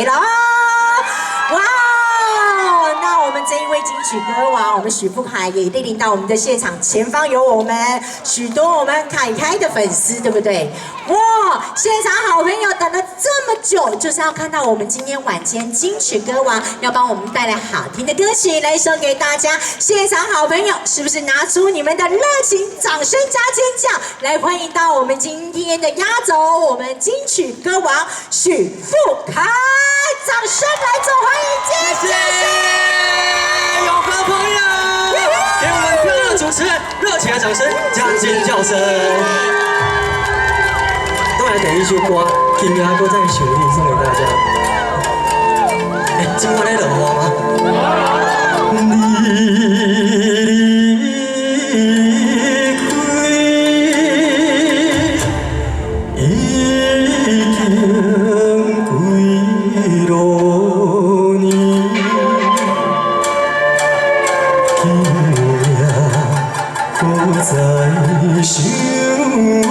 了，哇！那我们这一位金曲歌王，我们许富凯也莅临到我们的现场，前方有我们许多我们凯凯的粉丝，对不对？哇！现场好朋友等了这么久，就是要看到我们今天晚间金曲歌王要帮我们带来好听的歌曲来送给大家。现场好朋友，是不是拿出你们的热情、掌声加尖叫，来欢迎到我们今天的压轴，我们金曲歌王许富凯，掌声来做欢迎，谢谢有好朋友，给我们漂亮的主持人热情的掌声加尖叫声。都来点一首歌，今天都在想你送给大家。今晚来落雨吗？在想你，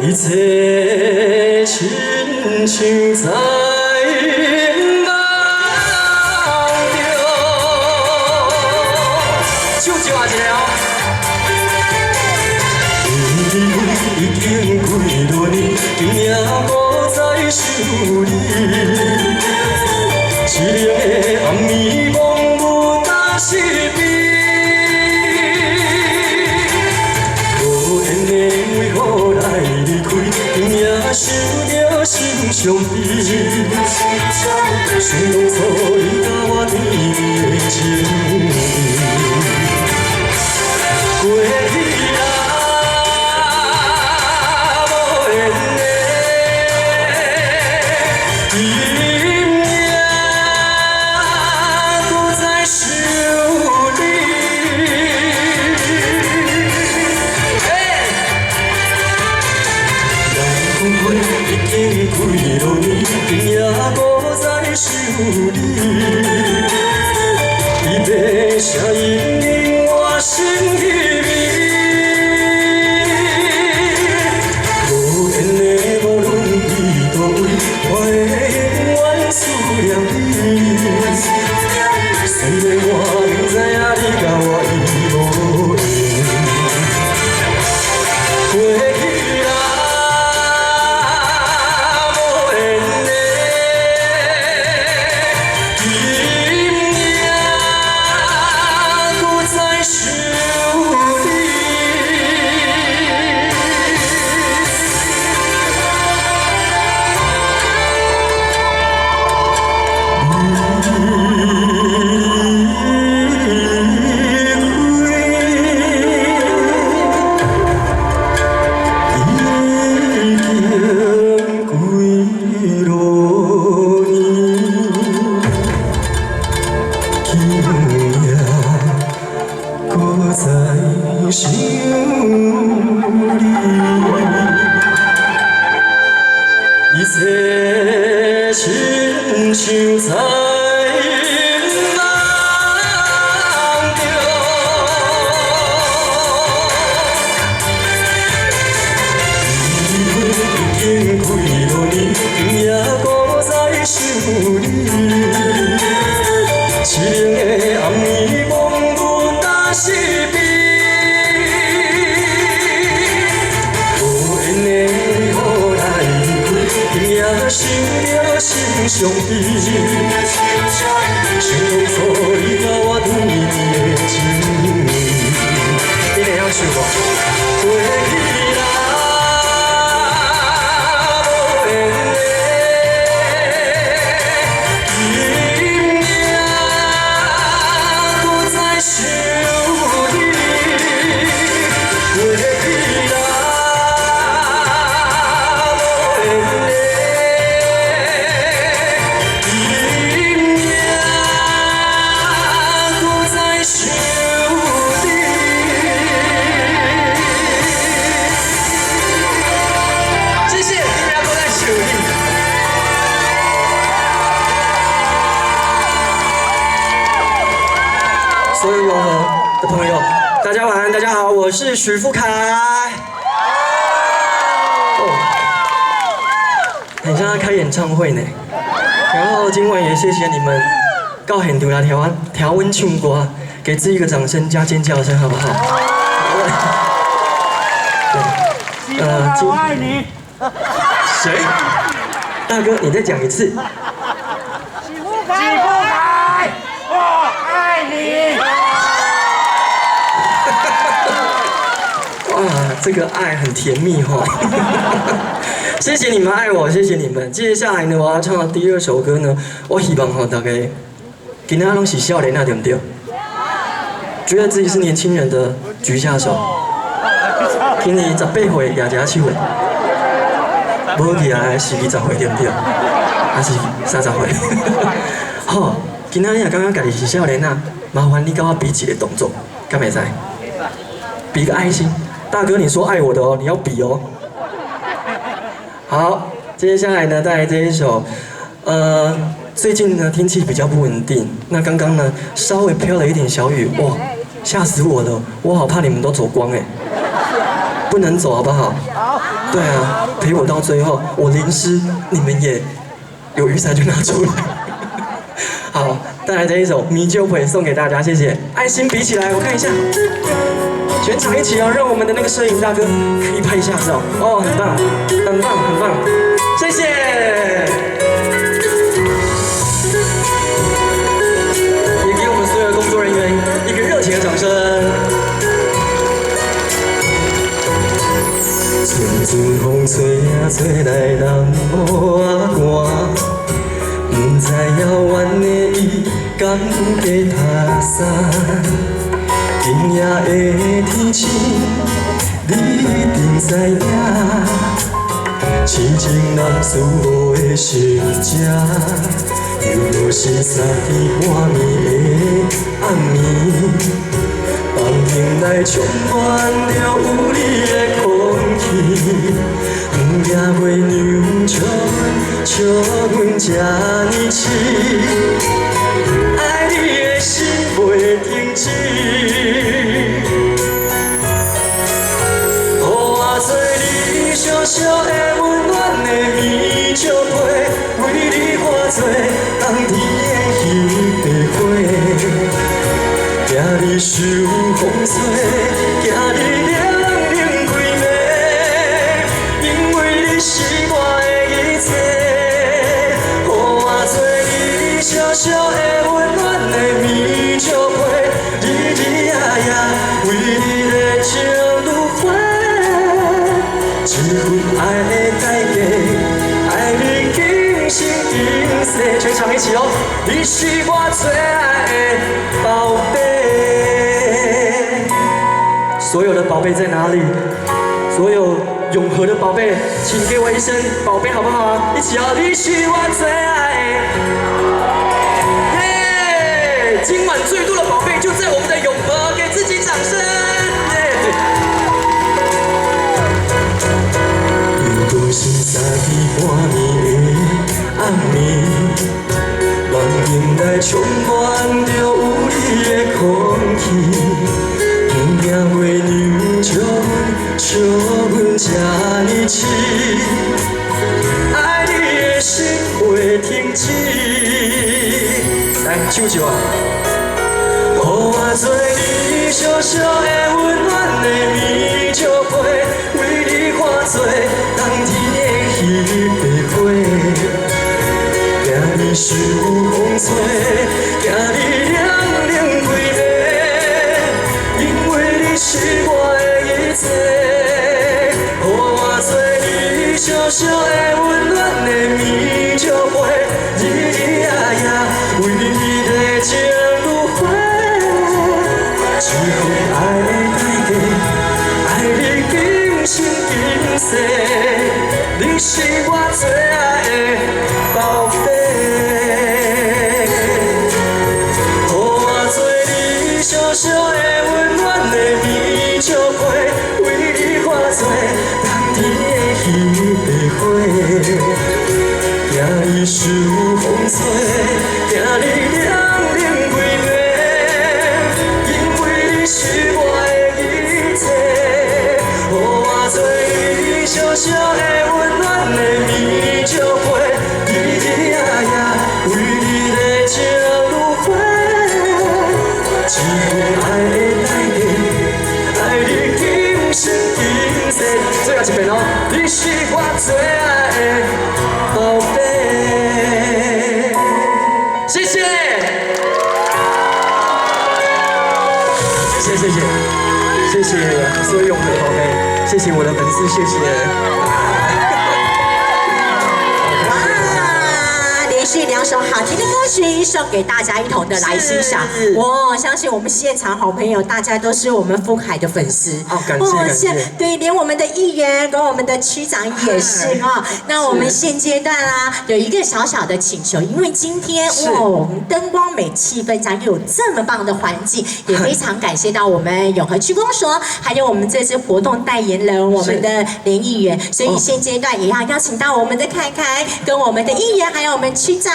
一切亲像在梦中。手接下一个哦。已经几多年，今夜无再想你，凄凉的暗暝茫无大是悲。想着心伤悲，想当初你甲我甜蜜的情过去啊，无缘的，今夜搁在想你。已经几多年，今夜无再想你，离别声音令我心稀微。无缘的无论伫倒位，我会永远思念你。虽然我不知影你甲我已无缘，过去啦。想你，一切亲像在梦中。已经几多年，今夜搁在想你，凄凉的暗暝茫无大是悲。想着心伤悲，想当初你甲我甜蜜的情，你会晓唱无？过去啦，无缘的，今夜搁在想你，过去啦。所有永和的朋友，大家晚安，大家好，我是许富凯。很像在开演唱会呢。然后今晚也谢谢你们到现场来调温唱歌，给自己一个掌声加尖叫声，好不好？我爱你。谁？大哥，你再讲一次。许富凯，我爱你。哇，这个爱很甜蜜哈！谢谢你们爱我，谢谢你们。接下来呢，我要唱的第二首歌呢，我希望哈大家今天拢是少年啊，对不对？觉得自己是年轻人的举下手。今年18岁也举手的，无记来是20岁对不对？还是30岁？好，今天你也感觉家己是少年啊，麻烦你跟我比一个动作，敢袂使？比个爱心。大哥，你说爱我的哦，你要比哦。好，接下来呢，带来这一首，最近呢天气比较不稳定，那刚刚呢稍微飘了一点小雨，哇，吓死我了，我好怕你们都走光哎，不能走好不好？对啊，陪我到最后，我淋湿，你们也有雨伞就拿出来。好，带来这一首《迷就会》送给大家，谢谢，爱心比起来，我看一下。全场一起哦，让我们的那个摄影大哥可以拍一下照哦，很棒，很棒，很棒，谢谢。也给我们所有的工作人员一个热情的掌声。阵阵风吹啊吹来，人无寒，不知遥远的伊敢有加他伞。今夜的天气，你一定知影。痴情人思无的小姐，又是3更半暝的暗暝，房间内充满了有你的空气。不惊月娘笑阮这呢痴，爱你的心袂停止。小小的温暖的棉石被，为你化作冬天的彼个花。惊你受风吹，惊你冷冷规暝，因为你是我的一切。予我做你小小的温暖的棉石被，日日夜夜为你热情如火。一份爱的代价，爱你今生今世。全场一起哦！你是我最爱的宝贝。所有的宝贝在哪里？所有永和的宝贝，请给我一声宝贝好不好啊？一起哦！你是我最爱的。耶！今晚最多的宝贝就在我们的永和，给自己掌声。是3更半暝的暗暝，房间内充满着有你的空气。不惊月娘笑阮这呢痴，爱你的心袂停止。来，唱一下。予我做你小小的温暖的棉石被，为你化作冬天的彼个花。惊你受风吹，惊你冷冷规暝，因为你是我的一切。予我做你小小的温暖的棉石被，日日夜夜为你热情如火。一份爱的代价，爱你今生今世。你是我最爱的宝贝。予我做你小小的温暖的棉石被，为你化作冬天的彼个花。惊你受风吹，惊你冷冷规暝，因为你是我的一切。予我做你小小的温暖的棉石。谢所有的宝贝，谢谢我的粉丝，谢谢。连续2首好听的歌曲送给大家一同的来欣赏。我相信我们现场好朋友，大家都是我们富凯的粉丝。哦，感谢。对，连我们的议员跟我们的区长也是哦。那我们现阶段啊，有一个小小的请求，因为今天我们灯光美、气氛佳，又有这么棒的环境，也非常感谢到我们永和区公所，还有我们这次活动代言人我们的连议员。所以现阶段也要邀请到我们的凯凯，跟我们的议员，还有我们区长，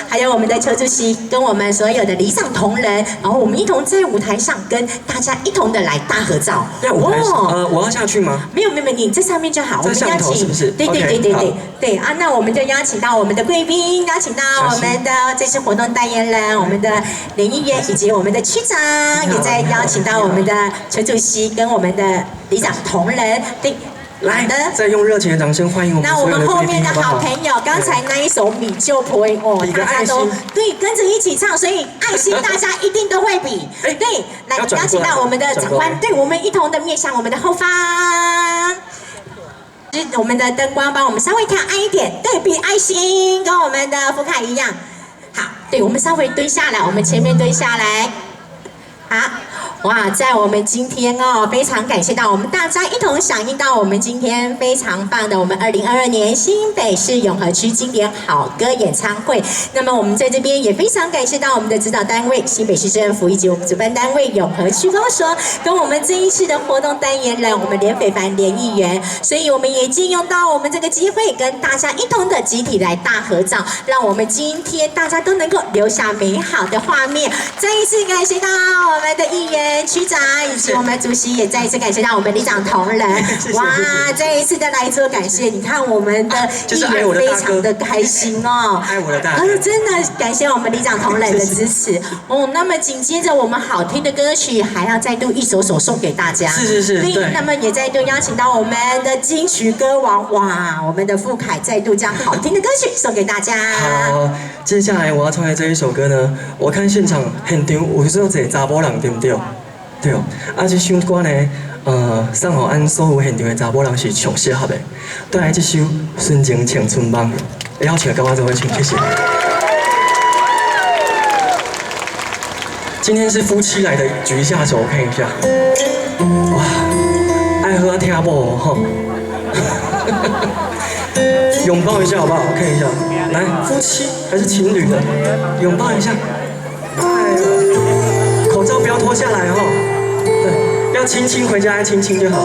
还有我们的邱主席，跟我们所有的里长同仁，然后我们一同在舞台上跟大家一同的来大合照。我要下去吗？没有，你在上面就好。我们邀请，是不是？对啊，那我们就邀请到我们的贵宾，邀请到我们的这次活动代言人，我们的连议员以及我们的区长，也在邀请到我们的邱主席跟我们的里长同仁。对。来的，再用热情的掌声欢迎我们那我们后面的好朋友，刚才那一首《米就婆》哦，大家都对跟着一起唱，所以爱心大家一定都会比。对，来邀请到我们的长官，对我们一同的面向我们的后方。我们的灯光帮我们稍微调暗一点，对比爱心跟我们的福凯一样。好，对我们稍微蹲下来，我们前面蹲下来。好。哇，在我们今天哦，非常感谢到我们大家一同响应到我们今天非常棒的我们2022年新北市永和区经典好歌演唱会。那么我们在这边也非常感谢到我们的指导单位新北市政府以及我们主办单位永和区公所，跟我们这一次的活动代言人我们连斐凡连议员。所以我们也借用到我们这个机会，跟大家一同的集体来大合照，让我们今天大家都能够留下美好的画面。再一次感谢到我们的议员。区长以及我们主席也再一次感谢到我们里长同仁，哇，再一次的来做感谢。你看我们的议员非常的开心哦，爱我的大哥，真的感谢我们里长同仁的支持哦。那么紧接着我们好听的歌曲还要再度一首首送给大家，对。那么也再度邀请到我们的金曲歌王，哇，我们的富凯再度将好听的歌曲送给大家。好，接下来我要唱的这一首歌呢，我看现场有做一个查某人，对不对？对哦，啊，这首歌呢，送予咱所有现场的查某人是上适合的。带来这首《纯情青春梦》，邀请跟我做伙唱，谢谢。今天是夫妻来的，举一下手，我看一下。哇，爱喝听不吼？拥抱一下好不好？我看一下，来，夫妻还是情侣的，拥抱一下。口罩不要脱下来哦。对，要亲亲，回家再亲亲就好了。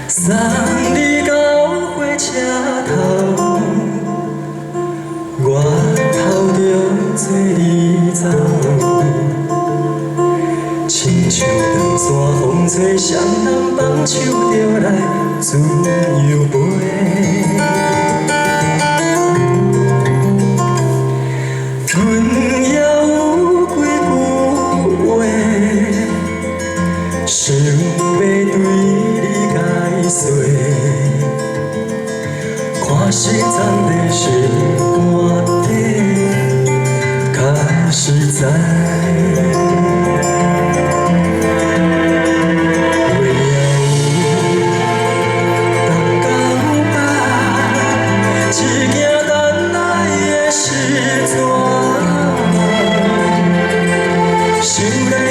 送你到火车头，我头中做你走，亲像两山风吹，双人放手着来自由飞。阮也有几句话，想要对你解说，看实在的是我的较实在。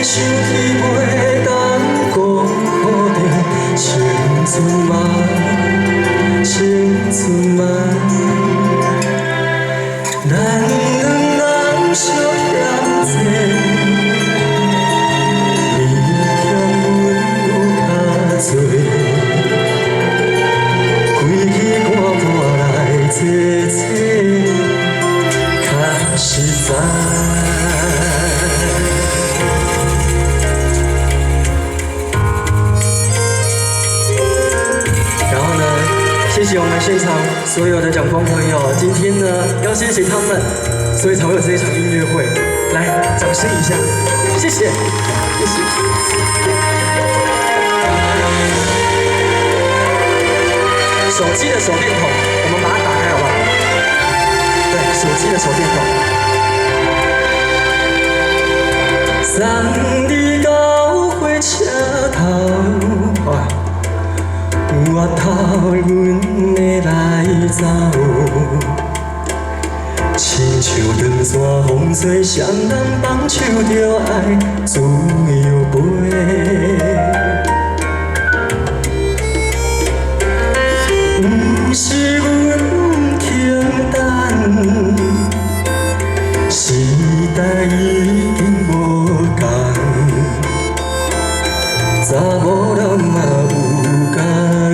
想起袂当讲好着青春梦，青春梦，咱两人相嫌济，你嫌阮有较多，开起看破来坐坐，较实在。谢谢我们现场所有的奖光朋友，今天呢要谢谢他们，所以才会有这一场音乐会。来，掌声一下，谢谢，谢谢。手机的手电筒，我们把它打开好不好？对，手机的手电筒。送你到火车头，我头阮的来走，亲像长线风吹，双人放手着爱自由飞。不是阮轻等，时代已经无同，查某人嘛有家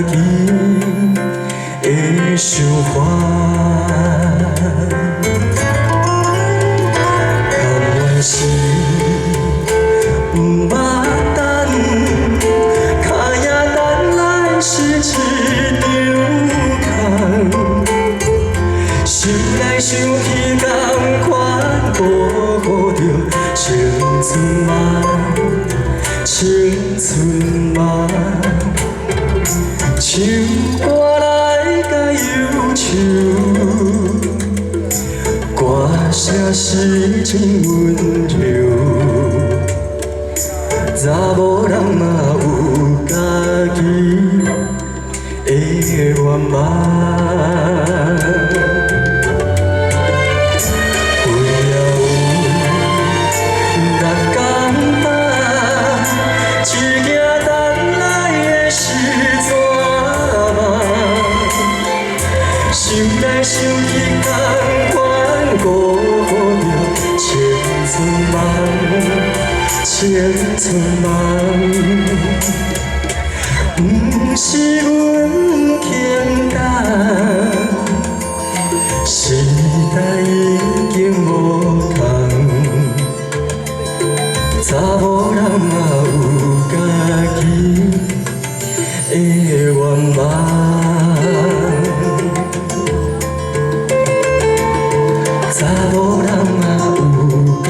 己的想法。甘愿是不捌等，卡也等来是一场空。想来想去，同款保护着青春梦，青春梦。唱歌来甲忧愁，歌声是真温柔。查某人嘛有家己的愿望。想起同款过着青春梦，青春梦。不是阮轻等，时代已经无同，查某人嘛有家己的愿望。查某人嘛有家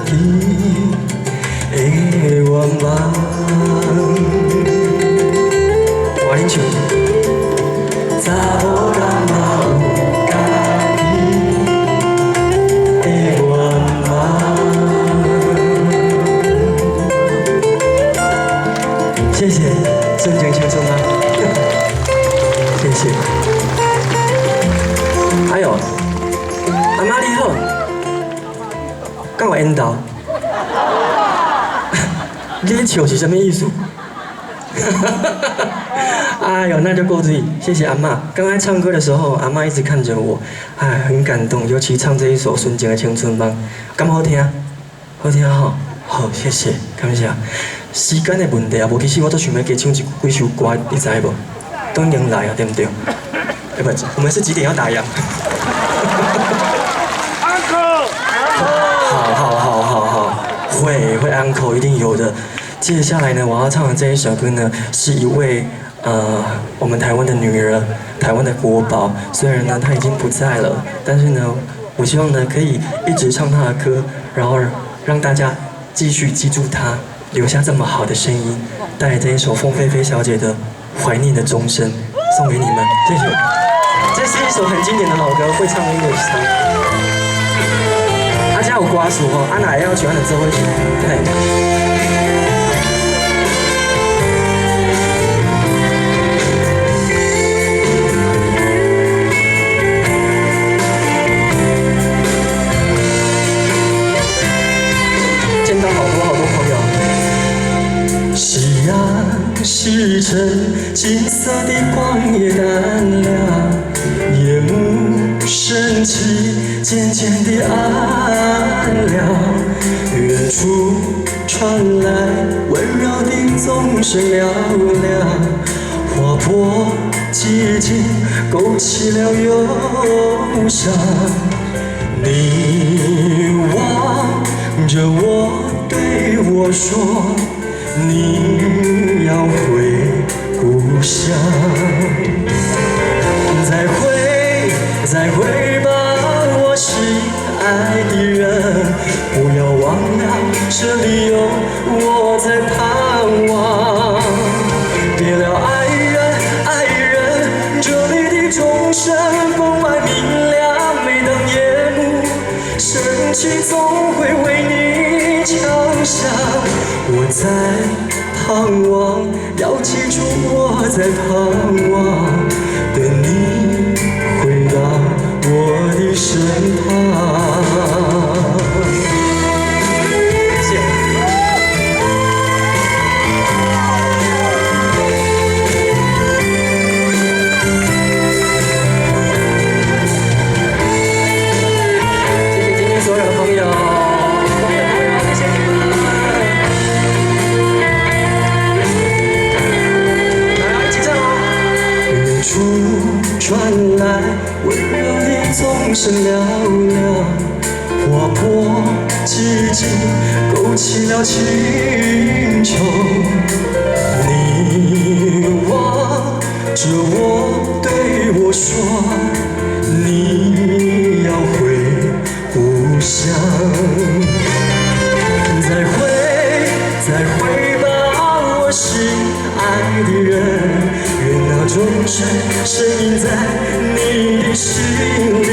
己的愿望。我恁唱。查某人嘛有家己的愿望。谢谢，瞬间轻松吗？谢谢。还有。阿妈你好，敢有缘投？你咧笑是什么意思？哎呦，那就够注意，谢谢阿妈。刚才唱歌的时候，阿妈一直看着我，哎，很感动。尤其唱这一首《纯情的青春梦》，敢好听？好听吼，好，谢谢，感谢。时间的问题啊，无其实我都想要加唱几首歌，你知无？都已经来啊，对不对？哎不，我们是几点要打烊？好，会 uncle 一定有的。接下来呢，我要唱的这一首歌呢，是一位我们台湾的女人，台湾的国宝。虽然呢她已经不在了，但是呢，我希望呢可以一直唱她的歌，然后让大家继续记住她，留下这么好的声音，带来这一首凤飞飞小姐的《怀念的钟声》送给你们，谢谢。这是一首很经典的老歌，会唱的音乐唱。啊，这有歌词吼，啊哪要喜欢的做伙唱，嘿。见到好多朋友。夕阳西沉，金色的光也淡了，夜幕升起，渐渐地暗了。远处传来温柔的钟声嘹亮，划破寂静，勾起了忧伤。你望着我，对我说，你要回故乡。再会吧，我心爱的人，不要忘了，这里有我在盼望。别了，爱人，这里的钟声分外明亮，每当夜幕升起，总会为你敲。向，我在盼望，要记住我在盼望，等你回到我的身旁。谢谢。所有的朋友，谢谢你们！来，一起唱哦！远处传来温柔的钟声嘹亮，划破寂静，勾起了情愁。你望着我，对我说，你要回故乡，再会吧，我心爱的人，愿那钟声声音在你的心里。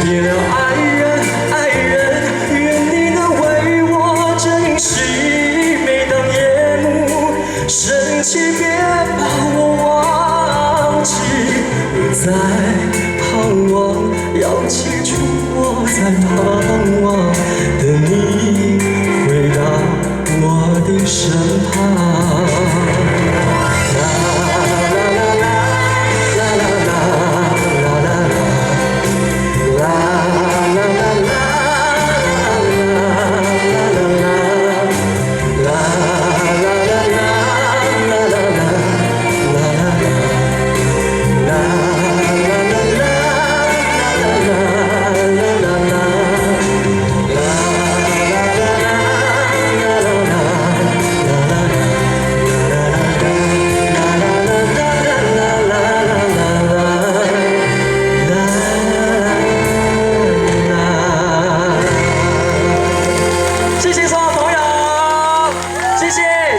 别了爱人，愿你能为我珍惜。每当夜幕升起，别把我忘记。我在盼望，要记住我在盼望，等你回到我的身旁。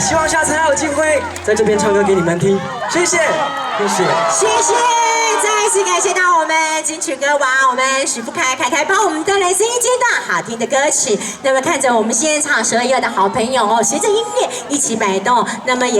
希望下次还有机会在这边唱歌给你们听，谢谢，谢谢，谢谢，再一次感谢到我们金曲歌王，我们许富凯凯帮我们带来新一阶段好听的歌曲。那么看着我们现场12月的好朋友哦，随着音乐一起摆动，那么也。